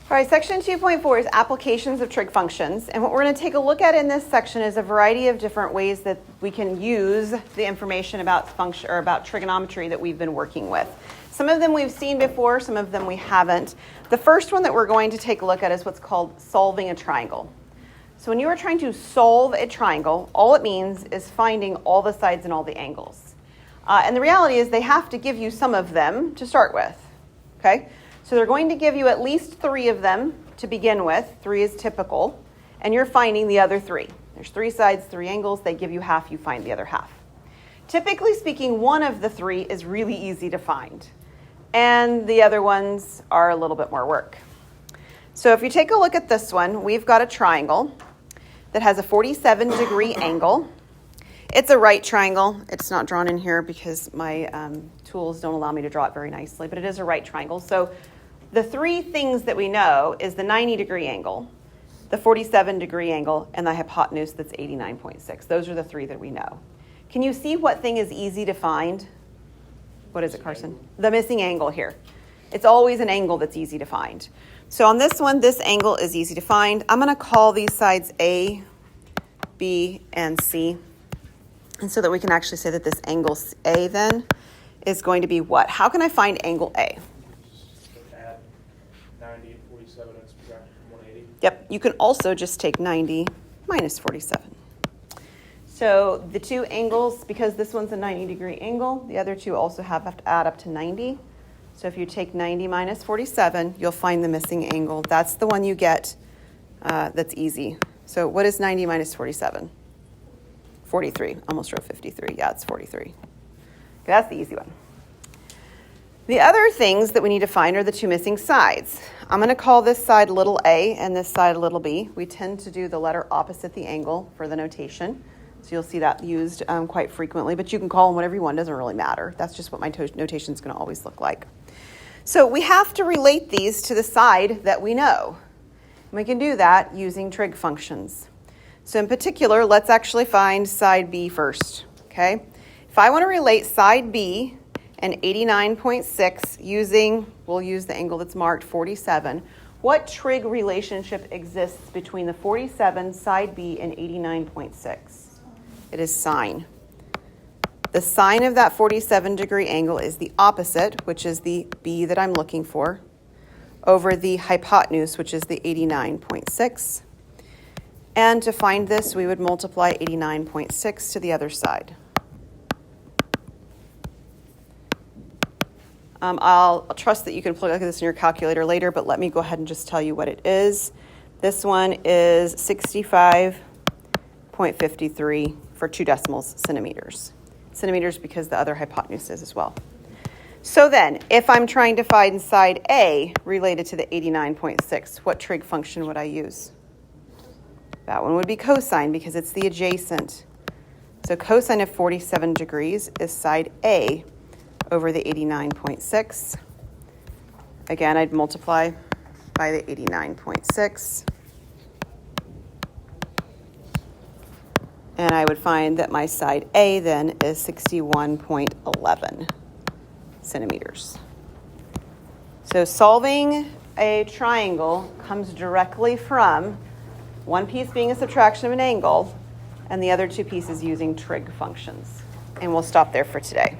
All right, section 2.4 is applications of trig functions. And what we're going to take a look at in this section is a variety of different ways that we can use the information about function or about trigonometry that we've been working with. Some of them we've seen before, some of them we haven't. The first one that we're going to take a look at is what's called solving a triangle. So when you are trying to solve a triangle, all it means is finding all the sides and all the angles. And the reality is they have to give you some of them to start with, okay? So they're going to give you at least 3 of them to begin with. 3 is typical. And you're finding the other 3. There's 3 sides, 3 angles. They give you half. You find the other half. Typically speaking, one of the 3 is really easy to find. And the other ones are a little bit more work. So if you take a look at this one, we've got a triangle that has a 47-degree angle. It's a right triangle. It's not drawn in here because my tools don't allow me to draw it very nicely, but it is a right triangle. So the 3 things that we know is the 90-degree angle, the 47-degree angle, and the hypotenuse that's 89.6. Those are the 3 that we know. Can you see what thing is easy to find? What is it, Carson? The missing angle here. It's always an angle that's easy to find. So on this one, this angle is easy to find. I'm going to call these sides A, B, and C. And so that we can actually say that this angle A then is going to be what? How can I find angle A? Add 90 and 47 and subtract from 180. Yep, you can also just take 90 minus 47. So the 2 angles, because this one's a 90-degree angle, the other 2 also have to add up to 90. So if you take 90 minus 47, you'll find the missing angle. That's the one you get that's easy. So what is 90 minus 47? 43. Almost wrote 53. Yeah, it's 43. Okay, that's the easy one. The other things that we need to find are the 2 missing sides. I'm going to call this side little a and this side little b. We tend to do the letter opposite the angle for the notation. So you'll see that used quite frequently, but you can call them whatever you want. It doesn't really matter. That's just what my notation is going to always look like. So we have to relate these to the side that we know. And we can do that using trig functions. So in particular, let's actually find side B first, okay? If I want to relate side B and 89.6 we'll use the angle that's marked 47, what trig relationship exists between the 47, side B, and 89.6? It is sine. The sine of that 47-degree angle is the opposite, which is the B that I'm looking for, over the hypotenuse, which is the 89.6. And to find this, we would multiply 89.6 to the other side. I'll trust that you can plug this in your calculator later, but let me go ahead and just tell you what it is. This one is 65.53 for 2 decimals centimeters. Centimeters because the other hypotenuse is as well. So then, if I'm trying to find side A related to the 89.6, what trig function would I use? That one would be cosine because it's the adjacent. So cosine of 47 degrees is side A over the 89.6. Again, I'd multiply by the 89.6. And I would find that my side A then is 61.11 centimeters. So solving a triangle comes directly from one piece being a subtraction of an angle and the other 2 pieces using trig functions. And we'll stop there for today.